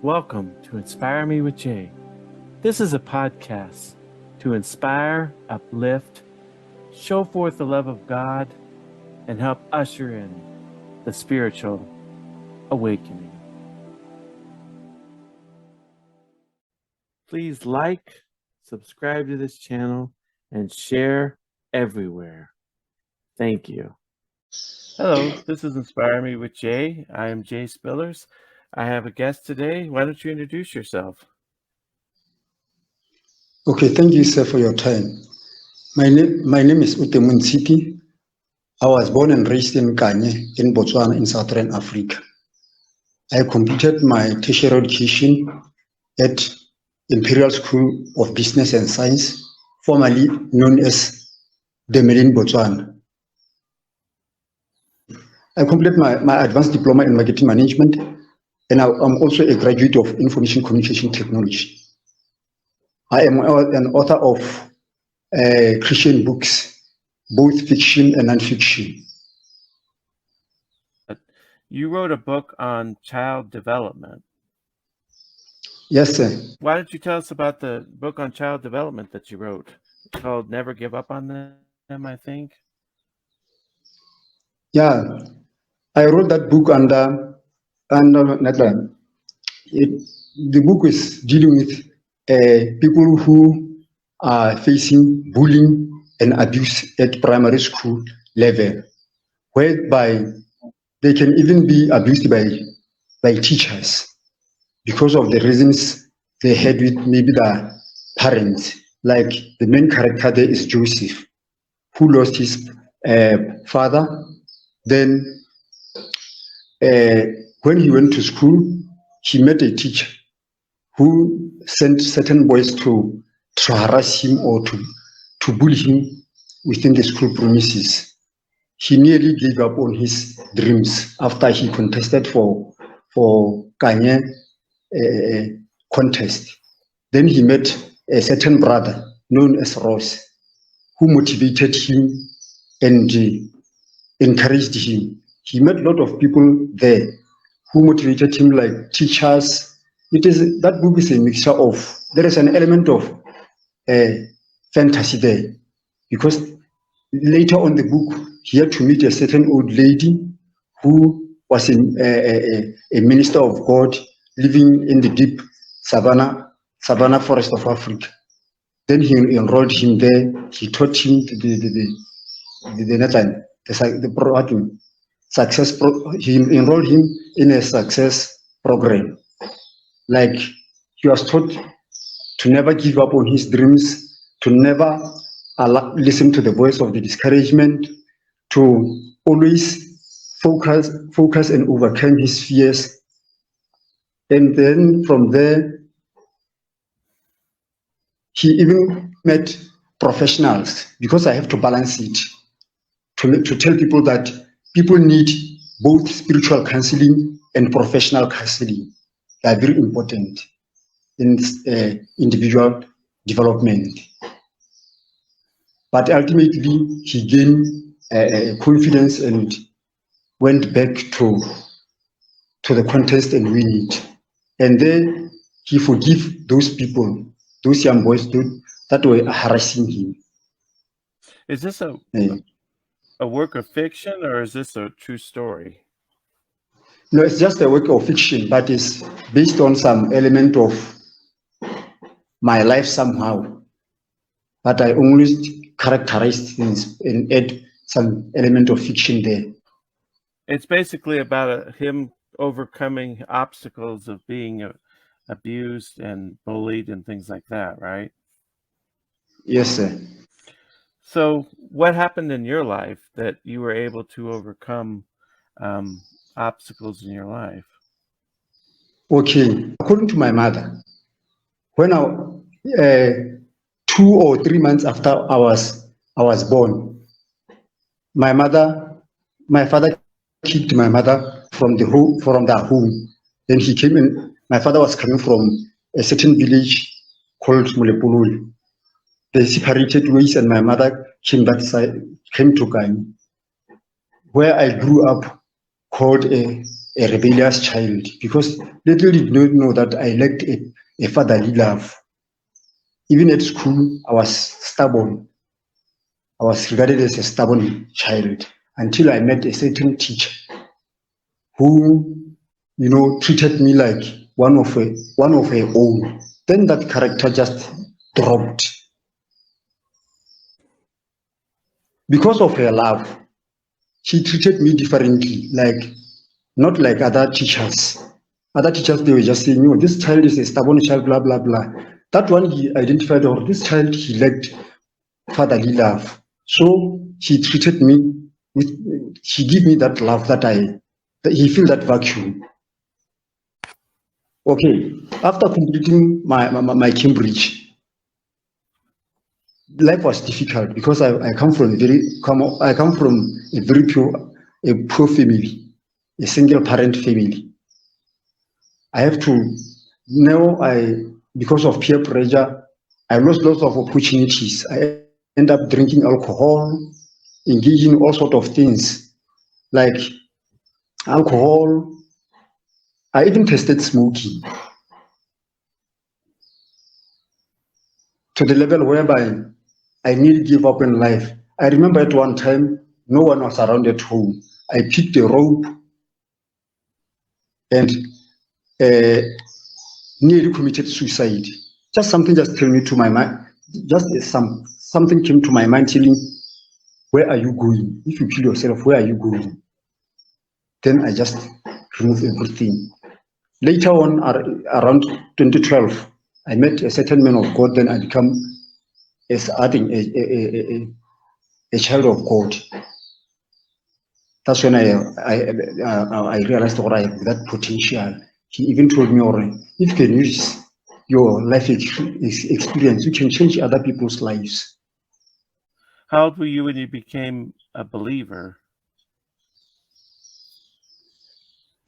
Welcome to Inspire Me with Jay. This is a podcast to inspire, uplift, show forth the love of God, and help usher in the spiritual awakening. Please like, subscribe to this channel, and share everywhere. Thank you. Hello, this is Inspire Me with Jay. I am Jay Spillers. I have a guest today. Why don't you introduce yourself? Okay, thank you, sir, for your time. My name is Oteng Montshiti. I was born and raised in Kanye, in Botswana, in Southern Africa. I completed my tertiary education at Imperial School of Business and Science, formerly known as the Melin Botswana. I completed my advanced diploma in marketing management, and I'm also a graduate of information communication technology. I am an author of Christian books, both fiction and non-fiction. You wrote a book on child development. Yes, sir. Why don't you tell us about the book on child development that you wrote? It's called Never Give Up on Them, I think. Yeah, I wrote that book under Netherlands. The book is dealing with people who are facing bullying and abuse at primary school level, whereby they can even be abused by teachers because of the reasons they had with maybe their parents. Like the main character there is Joseph, who lost his father. Then when he went to school, he met a teacher who sent certain boys to harass him or to bully him within the school premises. He nearly gave up on his dreams after he contested for Kanye contest. Then he met a certain brother known as Ross, who motivated him and encouraged him. He met a lot of people there who motivated him, like teachers. That book is a mixture of, there is an element of fantasy there, because later on the book he had to meet a certain old lady who was a minister of God living in the deep savannah forest of Africa. Then he enrolled him there. He taught him he enrolled him in a success program. Like, he was taught to never give up on his dreams, to never listen to the voice of the discouragement, to always focus and overcome his fears. And then from there, he even met professionals, because I have to balance it, to tell people that people need both spiritual counseling and professional counseling. They are very important in individual development. But ultimately, he gained confidence and went back to the contest and win it. And then he forgave those people, those young boys that were harassing him. Is this a work of fiction, or is this a true story? No, it's just a work of fiction, but it's based on some element of my life somehow. But I only characterized things and add some element of fiction there. It's basically about him overcoming obstacles of being abused and bullied and things like that, right? Yes, sir. So what happened in your life that you were able to overcome obstacles in your life? Okay, according to my mother, when 2 or 3 months after I was born, my father kicked my mother from their home. Then he came in. My father was coming from a certain village called Mulepulul. They separated ways, and my mother came to Kanye, where I grew up, called a a rebellious child, because little did not know that I lacked a fatherly love. Even at school, I was stubborn. I was regarded as a stubborn child until I met a certain teacher who, treated me like one of her own. Then that character just dropped because of her love. She treated me differently, not like other teachers. Other teachers, they were just saying, this child is a stubborn child, blah blah blah. That one he identified, or this child, he lacked fatherly love. So she treated me she gave me that love that he filled that vacuum. Okay, after completing my Cambridge, life was difficult because I come from a very poor family, a single parent family. I have to because of peer pressure, I lost lots of opportunities. I end up drinking alcohol, engaging in all sorts of things like alcohol. I even tested smoking to the level whereby I nearly gave up in life. I remember at one time, no one was around at home. I picked a rope and nearly committed suicide. Just something just came to my mind. Something came to my mind telling, where are you going? If you kill yourself, where are you going? Then I just removed everything. Later on, around 2012, I met a certain man of God. Then I become, I think, a child of God. That's when I realized that I have that potential. He even told me, already, if you can use your life experience, you can change other people's lives. How old were you when you became a believer?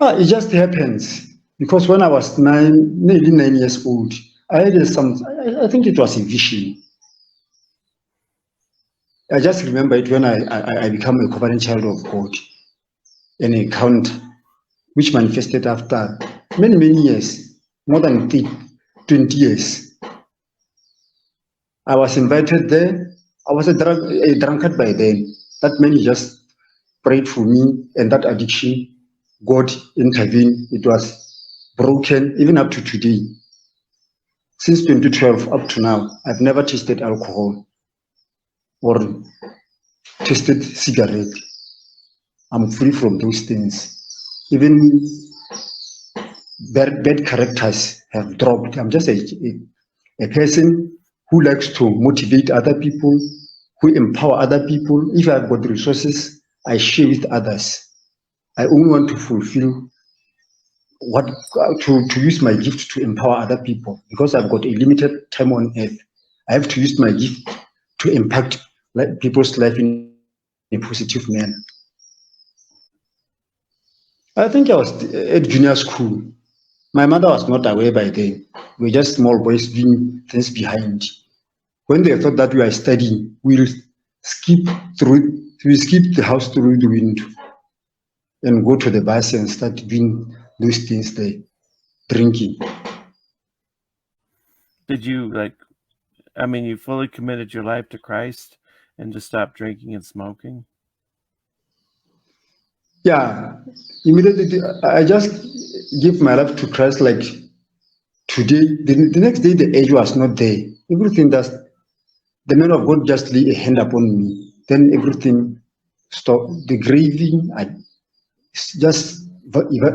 It just happens because when I was nearly 9 years old, I had I think it was a vision. I just remember it when I became a covenant child of God, an encounter which manifested after many years, more than 20 years. I was invited there. I was a drunkard by then. That man just prayed for me, and that addiction, God intervened. It was broken even up to today. Since 2012 up to now, I've never tasted alcohol or tasted cigarette. I'm free from those things. Even bad characters have dropped. I'm just a person who likes to motivate other people, who empower other people. If I've got resources, I share with others. I only want to fulfill to use my gift to empower other people, because I've got a limited time on earth. I have to use my gift to impact people's life in a positive manner. I think I was at junior school. My mother was not aware by then. We were just small boys doing things behind. When they thought that we are studying, we'll skip the house through the window and go to the bus and start doing those things there, drinking. Did you you fully committed your life to Christ and just stopped drinking and smoking? Yeah, immediately I just give my life to Christ. Like today, the next day, the age was not there. Everything that the man of God just lay a hand upon me. Then everything stopped. The grieving, I just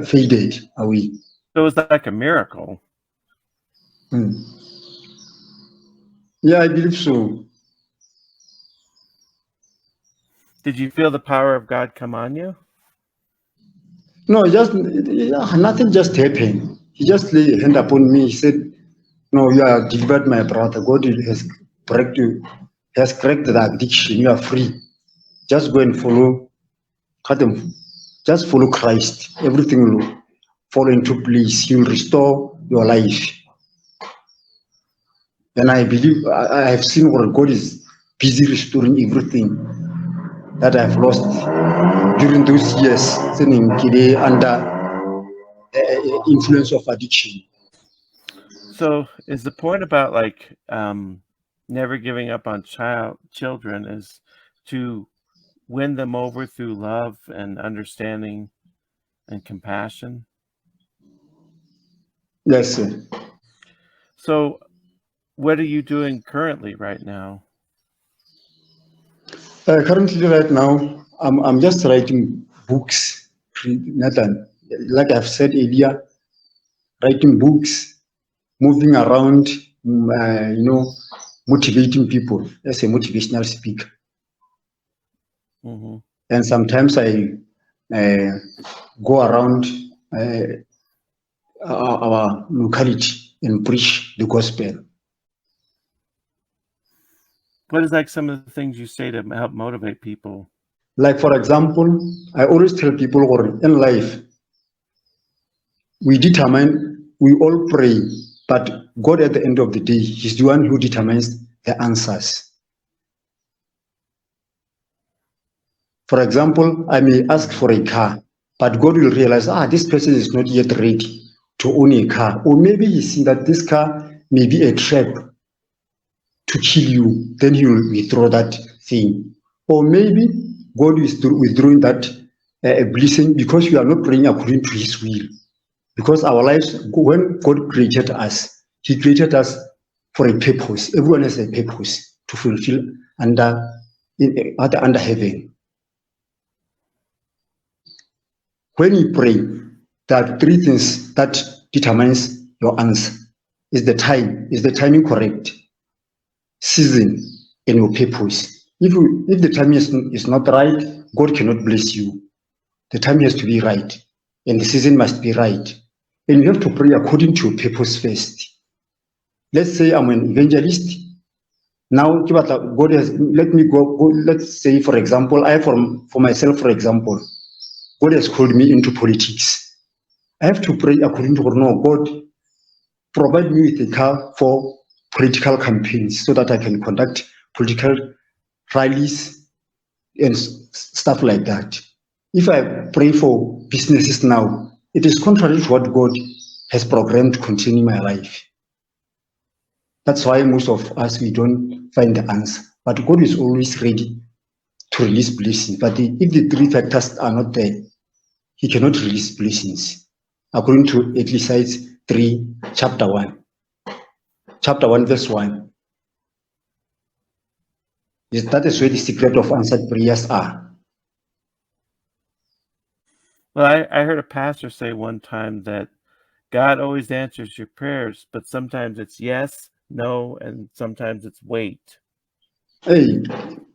faded away. So it was like a miracle. Yeah, I believe so. Did you feel the power of God come on you? No, nothing just happened. He just laid a hand upon me. He said, "No, you are delivered, my brother. God has corrected you. Has corrected the addiction. You are free. Just go and follow. Just follow Christ. Everything will fall into place. He will restore your life." And I believe I have seen where God is busy restoring everything that I've lost during those years, sitting under influence of addiction. So is the point about like never giving up on children is to win them over through love and understanding and compassion? Yes, sir. So what are you doing currently right now? Currently, right now, I'm just writing books, Nathan. Like I've said earlier, writing books, moving around, motivating people as a motivational speaker. Hmm. And sometimes I go around our locality and preach the gospel. What is like some of the things you say to help motivate people? Like, for example, I always tell people in life, we all pray, but God at the end of the day, He's the one who determines the answers. For example, I may ask for a car, but God will realize, this person is not yet ready to own a car. Or maybe He sees that this car may be a trap to kill you, then He will withdraw that thing. Or maybe God is withdrawing that blessing because we are not praying according to His will. Because our lives, when God created us, He created us for a purpose. Everyone has a purpose to fulfill under heaven. When you pray, there are three things that determines your answer. Is the timing correct? Season and your purpose. If the timing is not right, God cannot bless you. The time has to be right, and the season must be right. And you have to pray according to your purpose first. Let's say I'm an evangelist. Now, God has let me go. Let's say, for example, for myself, for example, God has called me into politics. I have to pray according to God. No, God, provide me with a car for political campaigns so that I can conduct political rallies and stuff like that. If I pray for businesses now, it is contrary to what God has programmed concerning my life. That's why most of us, we don't find the answer. But God is always ready to release blessings. But if the three factors are not there, He cannot release blessings. According to Ecclesiastes 3, chapter 1. Chapter 1, verse 1. That is where the secret of answered prayers are. Well, I heard a pastor say one time that God always answers your prayers, but sometimes it's yes, no, and sometimes it's wait. Hey,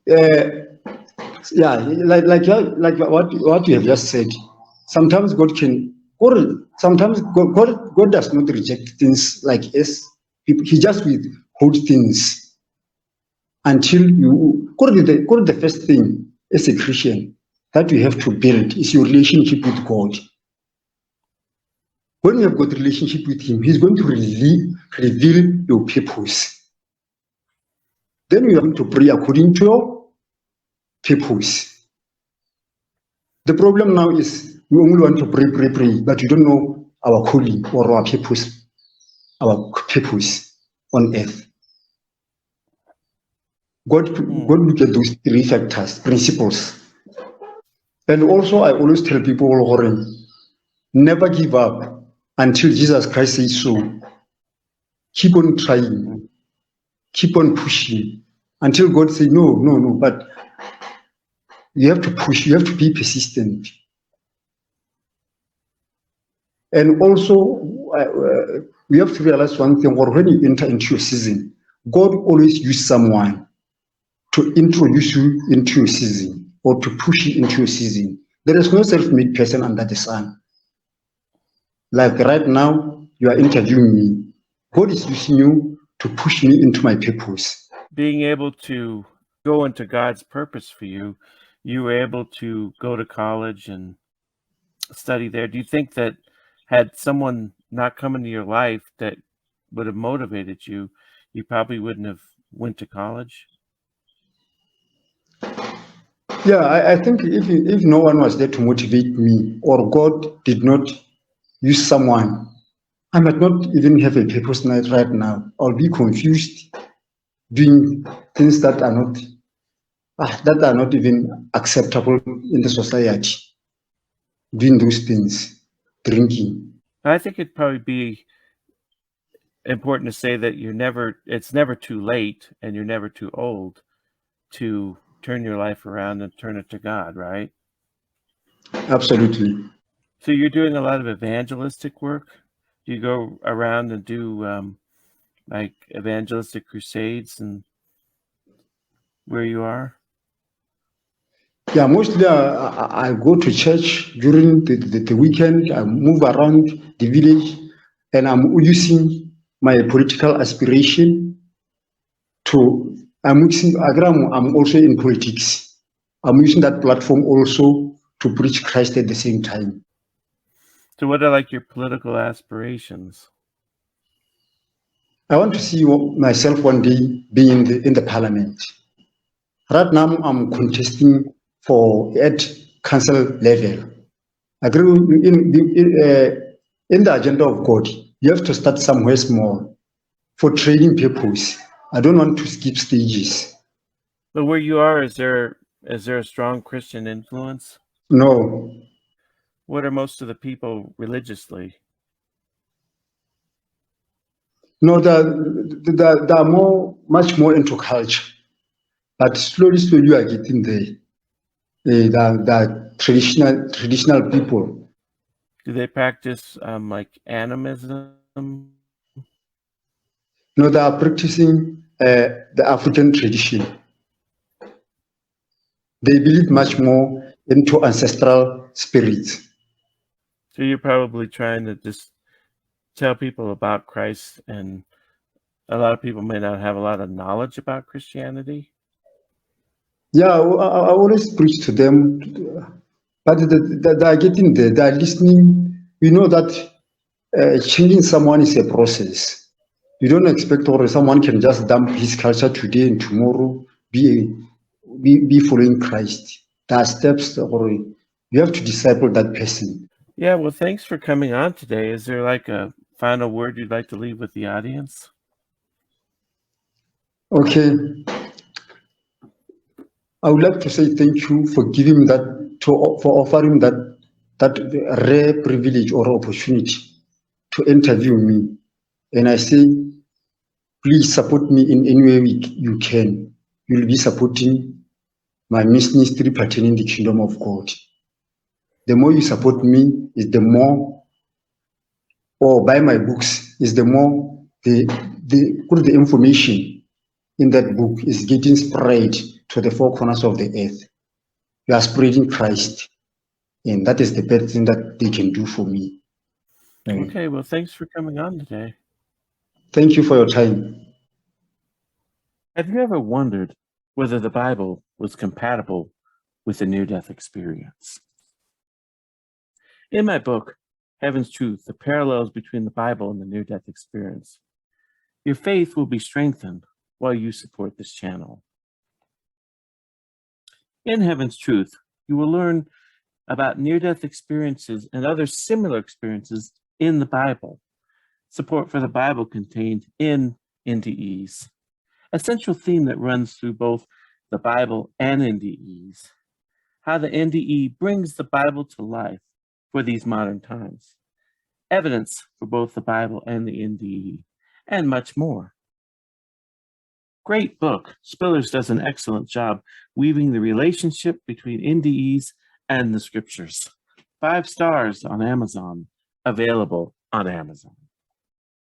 yeah, like what you have just said. Sometimes God can, or sometimes God does not reject things like us. He just withholds things until you. God, the first thing as a Christian that you have to build is your relationship with God. When you have got a relationship with Him, He's going to reveal your purpose. Then you are going to pray according to your purpose. The problem now is we only want to pray, but we don't know our calling or our purpose on earth. God look at those three factors, principles. And also, I always tell people, never give up until Jesus Christ says so. Keep on trying, keep on pushing until God says no. But you have to push, you have to be persistent. And also, we have to realize one thing, or when you enter into your season, God always uses someone to introduce you into your season or to push you into your season. There is no self-made person under the sun. Like right now, you are interviewing me. God is using you to push me into my purpose. Being able to go into God's purpose for you, you were able to go to college and study there. Do you think that had someone not come into your life that would have motivated you, you probably wouldn't have went to college? Yeah, I think if no one was there to motivate me, or God did not use someone. I might not even have a purpose right now. I'll be confused doing things that are not even acceptable in the society. Doing those things, drinking. I think it'd probably be important to say that it's never too late and you're never too old to turn your life around and turn it to God, right? Absolutely. So you're doing a lot of evangelistic work. Do you go around and do like evangelistic crusades and where you are? Yeah, mostly I go to church during the weekend. I move around the village, and I'm using my political aspiration to. I'm also in politics. I'm using that platform also to preach Christ at the same time. So what are like your political aspirations? I want to see myself one day being in the parliament. Right now, I'm contesting for at council level. I agree in the agenda of God. You have to start somewhere small for training purpose. I don't want to skip stages. But where you are, is there a strong Christian influence? No, What are most of the people religiously? no, they are much more into culture, but slowly you are getting there. The traditional people. Do they practice like animism? No, they are practicing the African tradition. They believe much more into ancestral spirits. So you're probably trying to just tell people about Christ, and a lot of people may not have a lot of knowledge about Christianity. Yeah, I always preach to them, but they are getting there. They are listening. We know that changing someone is a process. You don't expect or someone can just dump his culture today and tomorrow be following Christ. There are steps, or you have to disciple that person. Yeah, well, thanks for coming on today. Is there like a final word you'd like to leave with the audience? Okay, I would like to say thank you for giving that for offering that rare privilege or opportunity to interview me. And I say, please support me in any way you can. You'll be supporting my ministry pertaining the kingdom of God. The more you support me, is the more, or buy my books, is the more the information in that book is getting spread to the four corners of the earth. You are spreading Christ, and that is the best thing that they can do for me. Okay, well, thanks for coming on today. Thank you for your time. Have you ever wondered whether the Bible was compatible with a near-death experience? In my book, Heaven's Truth, the parallels between the Bible and the near-death experience, your faith will be strengthened while you support this channel. In Heaven's Truth, you will learn about near-death experiences and other similar experiences in the Bible. Support for the Bible contained in NDEs, a central theme that runs through both the Bible and NDEs, how the NDE brings the Bible to life for these modern times, evidence for both the Bible and the NDE, and much more. Great book. Spillers does an excellent job weaving the relationship between NDEs and the scriptures. 5 stars on Amazon, available on Amazon.